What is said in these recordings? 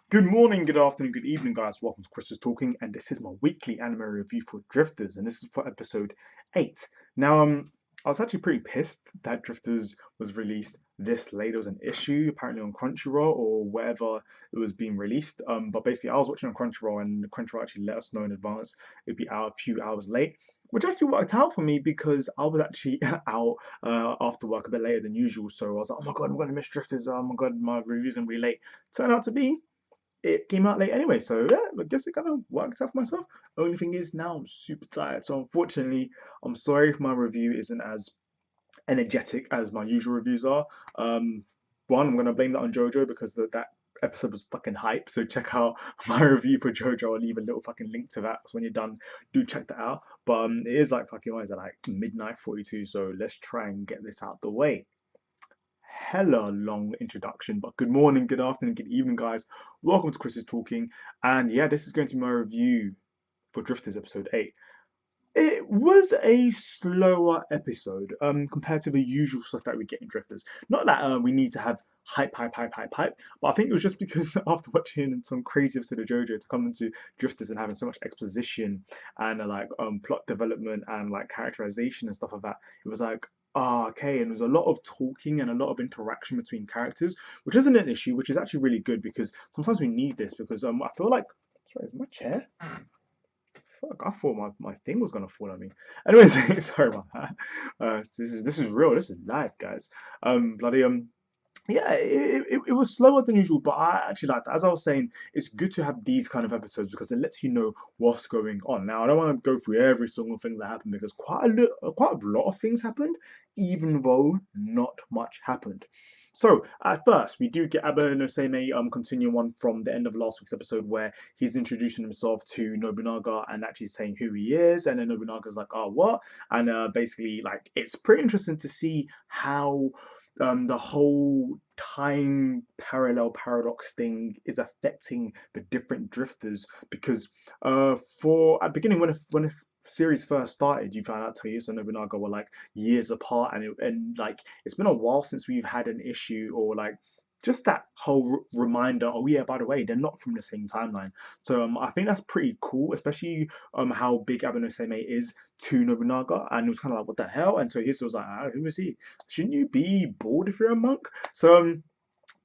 Good morning, good afternoon, good evening, guys. Welcome to Chris is Talking, and this is my weekly anime review for Drifters, and this is for episode 8. Now, I was actually pretty pissed that Drifters was released this late. It was an issue, apparently on Crunchyroll or wherever it was being released. But basically, I was watching on Crunchyroll, and Crunchyroll actually let us know in advance it'd be out a few hours late, which actually worked out for me because I was actually out after work a bit later than usual. So I was like, oh my god, I'm going to miss Drifters. Oh my god, my review's going to be late. Turned out to be it came out late anyway, so yeah, I guess it kind of worked out for myself. Only thing is now I'm super tired, so unfortunately, I'm sorry if my review isn't as energetic as my usual reviews are. Um, One, I'm gonna blame that on JoJo because that episode was fucking hype. So check out my review for JoJo. I'll leave a little fucking link to that. So when you're done, do check that out. But it is like fucking what is it, like midnight 42. So let's try and get this out the way. Hella long introduction, but good morning, good afternoon, good evening, guys. Welcome to Chris is Talking, and yeah, this is going to be my review for Drifters episode 8. It was a slower episode compared to the usual stuff that we get in Drifters. Not that we need to have hype, but I think it was just because after watching some crazy episode of JoJo to come into Drifters and having so much exposition and plot development and like characterization and stuff like that, it was like, okay, and there's a lot of talking and a lot of interaction between characters, which isn't an issue, which is actually really good because sometimes we need this because I feel like, sorry, is my chair? Fuck, I thought my thing was gonna fall on me. Anyways, sorry about that. This is real. This is live, guys. Bloody yeah, it was slower than usual, but I actually liked it. As I was saying, it's good to have these kind of episodes because it lets you know what's going on. Now, I don't want to go through every single thing that happened because quite a lot of things happened, even though not much happened. So, at first, we do get Abe no Seimei continuing on from the end of last week's episode where he's introducing himself to Nobunaga and actually saying who he is, and then Nobunaga's like, oh, what? And basically, like, it's pretty interesting to see how the whole time parallel paradox thing is affecting the different drifters because for at the beginning when the series first started, you found out Toyota and Nobunaga were like years apart, and like it's been a while since we've had an issue or like just that whole reminder. Oh yeah, by the way, they're not from the same timeline. So I think that's pretty cool, especially how big Abeno Seimei is to Nobunaga, and it was kind of like, what the hell? And so he was like, who is he? Shouldn't you be bored if you're a monk? So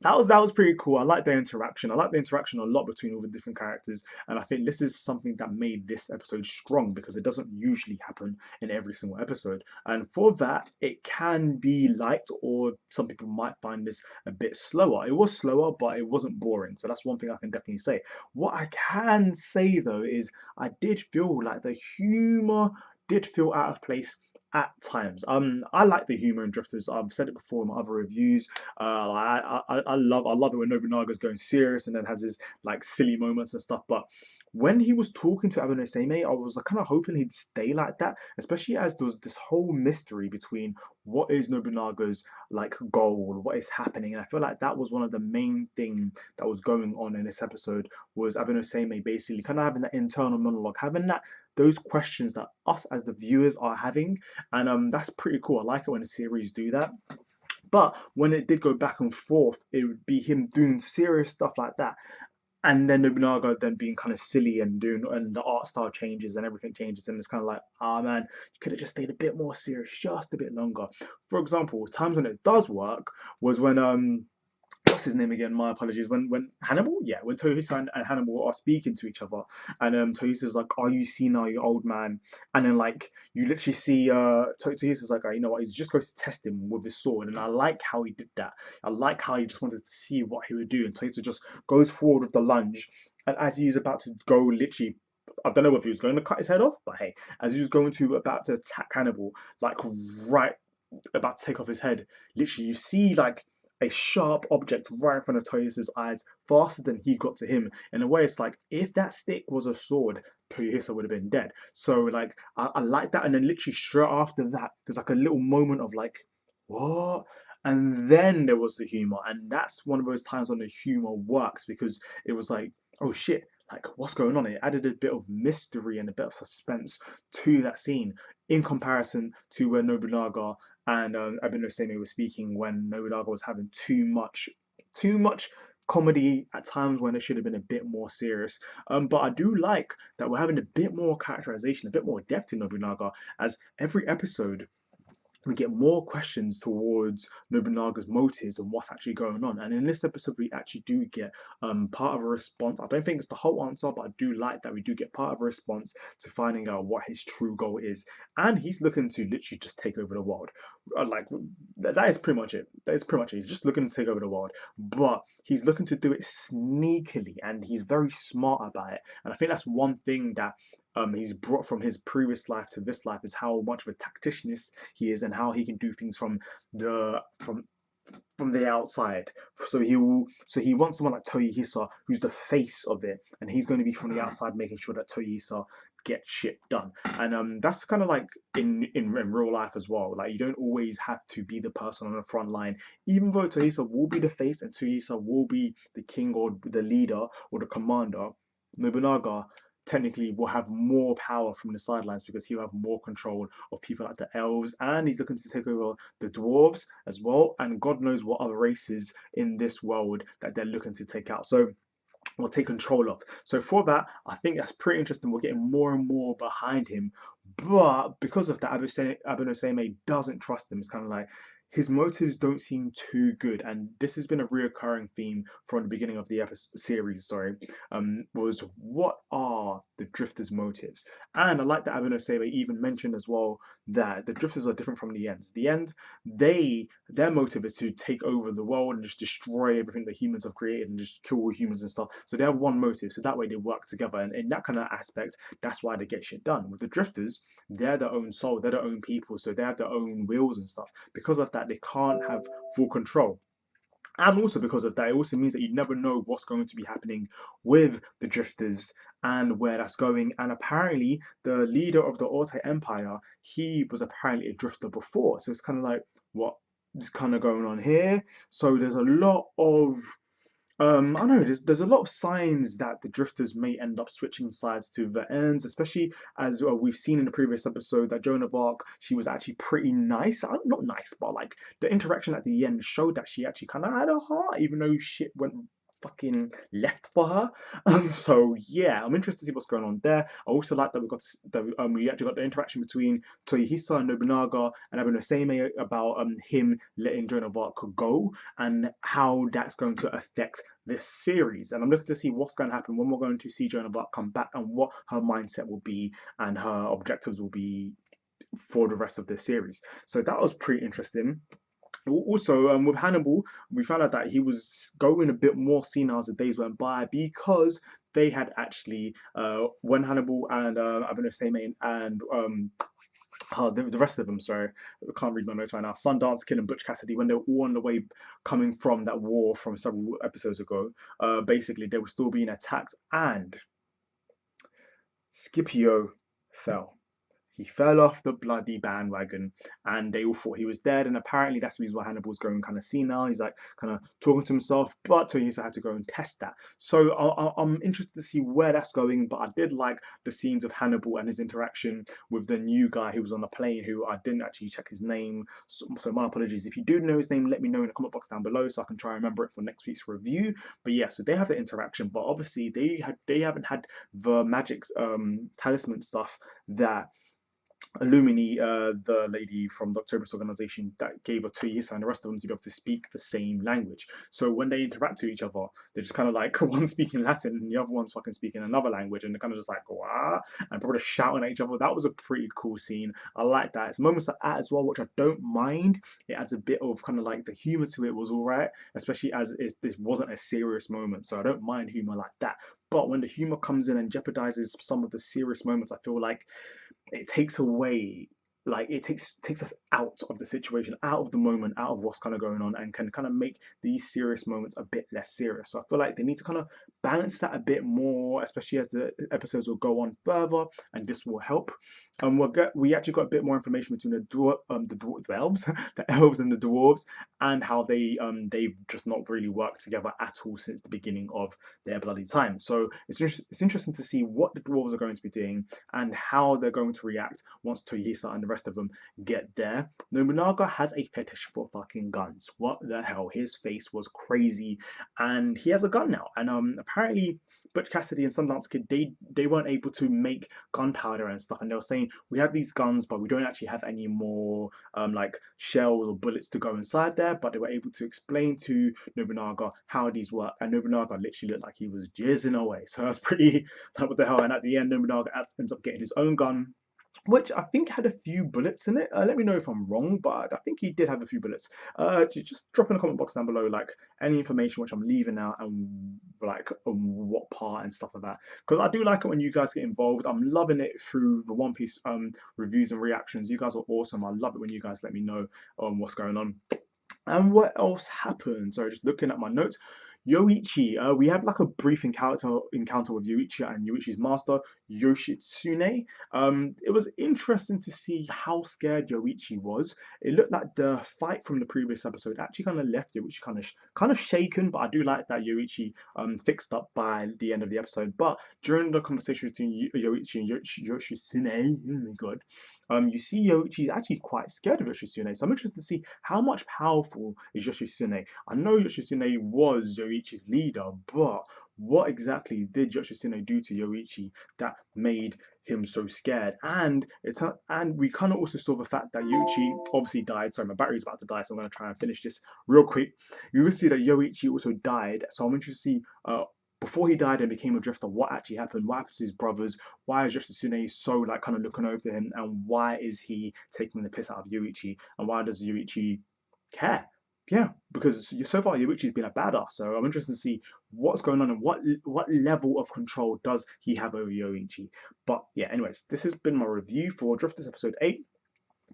that was pretty cool. I like the interaction. I like the interaction a lot between all the different characters, and I think this is something that made this episode strong because it doesn't usually happen in every single episode. And for that, it can be liked, or some people might find this a bit slower. It was slower, but it wasn't boring. So that's one thing I can definitely say. What I can say though is I did feel like the humor did feel out of place at times. I like the humor in Drifters. I've said it before in my other reviews. I love it when Nobunaga's going serious and then has his like silly moments and stuff. But when he was talking to Abeno Seimei, I was kind of hoping he'd stay like that, especially as there was this whole mystery between what is Nobunaga's like goal, what is happening. And I feel like that was one of the main thing that was going on in this episode was Abeno Seimei basically kind of having that internal monologue, having that those questions that us as the viewers are having, and that's pretty cool. I like it when the series do that. But when it did go back and forth, it would be him doing serious stuff like that, and then Nobunaga then being kind of silly and doing, and the art style changes and everything changes, and it's kind of like, ah man, you could have just stayed a bit more serious, just a bit longer. For example, times when it does work was when what's his name again? My apologies. When Hannibal, yeah, when Tohisa and Hannibal are speaking to each other, and Tohisa's like, "Are you senile, you old man?" And then like you literally see Tohisa's like, you know what? He's just going to test him with his sword, and I like how he did that. I like how he just wanted to see what he would do, and Tohisa just goes forward with the lunge, and as he's about to go, literally. I don't know if he was going to cut his head off, but hey, as he was going to about to attack Hannibal, like right about to take off his head, literally you see like a sharp object right in front of Toyosa's eyes faster than he got to him. In a way, it's like if that stick was a sword, Toyosa would have been dead. So like I like that, and then literally straight after that, there's like a little moment of like, what? And then there was the humor, and that's one of those times when the humor works because it was like, oh shit, like what's going on? It added a bit of mystery and a bit of suspense to that scene in comparison to where Nobunaga and Abeno Seimei were speaking when Nobunaga was having too much comedy at times when it should have been a bit more serious. But I do like that we're having a bit more characterization, a bit more depth in Nobunaga, as every episode we get more questions towards Nobunaga's motives and what's actually going on. And in this episode, we actually do get part of a response. I don't think it's the whole answer, but I do like that we do get part of a response to finding out what his true goal is. And he's looking to literally just take over the world. Like, that is pretty much it. That is pretty much it. He's just looking to take over the world. But he's looking to do it sneakily, and he's very smart about it. And I think that's one thing that he's brought from his previous life to this life, is how much of a tacticianist he is and how he can do things the from from the outside. So he wants someone like Toyohisa who's the face of it, and he's going to be from the outside making sure that Toyohisa gets shit done. And that's kind of like in real life as well. Like, you don't always have to be the person on the front line, even though Toyohisa will be the face and Toyohisa will be the king or the leader or the commander. Nobunaga technically will have more power from the sidelines because he'll have more control of people like the elves, and he's looking to take over the dwarves as well, and God knows what other races in this world that they're looking to take out. So, or take control of. So for that, I think that's pretty interesting. We're getting more and more behind him, but because of that, Abunoseme doesn't trust him. It's kind of like his motives don't seem too good, and this has been a reoccurring theme from the beginning of the series. Sorry, was what are the drifters' motives? And I like that Abunoseme even mentioned as well that the drifters are different from the ends. The end, their motive is to take over the world and just destroy everything that humans have created and just kill all humans and stuff. So they have one motive, so that way they work together, and in that kind of aspect, that's why they get shit done. With the drifters, they're their own soul, they're their own people, so they have their own wills and stuff. Because of that, they can't have full control. And also because of that, it also means that you never know what's going to be happening with the drifters and where that's going. And apparently, the leader of the Orte Empire, he was apparently a drifter before. So it's kind of like, what is kind of going on here? So there's a lot of I don't know. There's a lot of signs that the drifters may end up switching sides to the ends, especially as we've seen in the previous episode that Joan of Arc, she was actually pretty nice. Not nice, but like the interaction at the end showed that she actually kind of had a heart, even though shit went fucking left for her. So yeah, I'm interested to see what's going on there. I also like that we actually got the interaction between Toyohisa and Nobunaga and Abunoseme about him letting Joan of Arc go and how that's going to affect this series. And I'm looking to see what's going to happen when we're going to see Joan of Arc come back and what her mindset will be and her objectives will be for the rest of this series. So that was pretty interesting. Also, with Hannibal, we found out that he was going a bit more senile as the days went by because they had actually, when Hannibal and Abunoseme and the rest of them, sorry, I can't read my notes right now. Sundance Kid and Butch Cassidy, when they were all on the way coming from that war from several episodes ago, basically they were still being attacked, and Scipio fell. He fell off the bloody bandwagon, and they all thought he was dead. And apparently, that's the reason why Hannibal's going kind of senile. He's like kind of talking to himself, but Toyohisa had to go and test that. So I'm interested to see where that's going. But I did like the scenes of Hannibal and his interaction with the new guy who was on the plane, who I didn't actually check his name. So my apologies. If you do know his name, let me know in the comment box down below so I can try and remember it for next week's review. But yeah, so they have the interaction, but obviously they haven't had the magic talisman stuff that Illumini, the lady from the October's organization, that gave her Toyohisa and the rest of them to be able to speak the same language. So when they interact with each other, they're just kind of like one speaking Latin and the other one's fucking speaking another language, and they're kind of just like, wow, and probably shouting at each other. That was a pretty cool scene. I like that. It's moments like that as well, which I don't mind. It adds a bit of kind of like the humor to it was all right, especially as this wasn't a serious moment. So I don't mind humor like that. But when the humor comes in and jeopardizes some of the serious moments, I feel like it takes away, like it takes us out of the situation, out of the moment, out of what's kind of going on, and can kind of make these serious moments a bit less serious. So I feel like they need to kind of balance that a bit more, especially as the episodes will go on further, and this will help. We actually got a bit more information between the elves, the elves and the dwarves, and how they've just not really worked together at all since the beginning of their bloody time. So it's interesting to see what the dwarves are going to be doing and how they're going to react once Toyohisa and the rest of them get there. Nobunaga has a fetish for fucking guns. What the hell? His face was crazy, and he has a gun now. And apparently Butch Cassidy and Sundance Kid, they weren't able to make gunpowder and stuff, and they were saying we have these guns, but we don't actually have any more like shells or bullets to go inside there. But they were able to explain to Nobunaga how these work, and Nobunaga literally looked like he was jizzing away. So that's pretty like what the hell. And at the end, Nobunaga ends up getting his own gun, which I think had a few bullets in it. Let me know if I'm wrong, but I think he did have a few bullets. Just drop in the comment box down below, like any information which I'm leaving out and like what part and stuff like that. Because I do like it when you guys get involved. I'm loving it through the One Piece reviews and reactions. You guys are awesome. I love it when you guys let me know what's going on. And what else happened? Sorry, just looking at my notes. Yoichi, we had like a brief encounter with Yoichi and Yoichi's master, Yoshitsune. It was interesting to see how scared Yoichi was. It looked like the fight from the previous episode actually kind of left Yoichi kind of shaken, but I do like that Yoichi fixed up by the end of the episode. But during the conversation between Yoichi and Yoshitsune, oh my god, you see Yoichi is actually quite scared of Yoshitsune. So I'm interested to see how much powerful is Yoshitsune. I know Yoshitsune was Yoichi's leader, but what exactly did Yoshitsune do to Yoichi that made him so scared? And we kind of also saw the fact that Yoichi obviously died. Sorry, my battery's about to die, so I'm going to try and finish this real quick. You will see that Yoichi also died, so I'm interested to see before he died and became a drifter, what actually happened? What happened to his brothers? Why is Yoshitsune so like kind of looking over him? And why is he taking the piss out of Yoichi? And why does Yoichi care? Yeah, because so far Yoichi's been a badass. So I'm interested to see what's going on and what level of control does he have over Yoichi. But yeah, anyways, this has been my review for Drifters episode 8.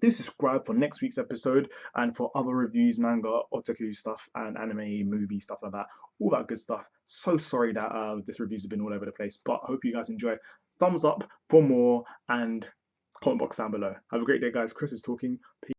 Do subscribe for next week's episode and for other reviews, manga, otaku stuff, and anime, movie stuff like that. All that good stuff. So sorry that this review's been all over the place, but I hope you guys enjoy. Thumbs up for more and comment box down below. Have a great day, guys. Chris is talking. Peace.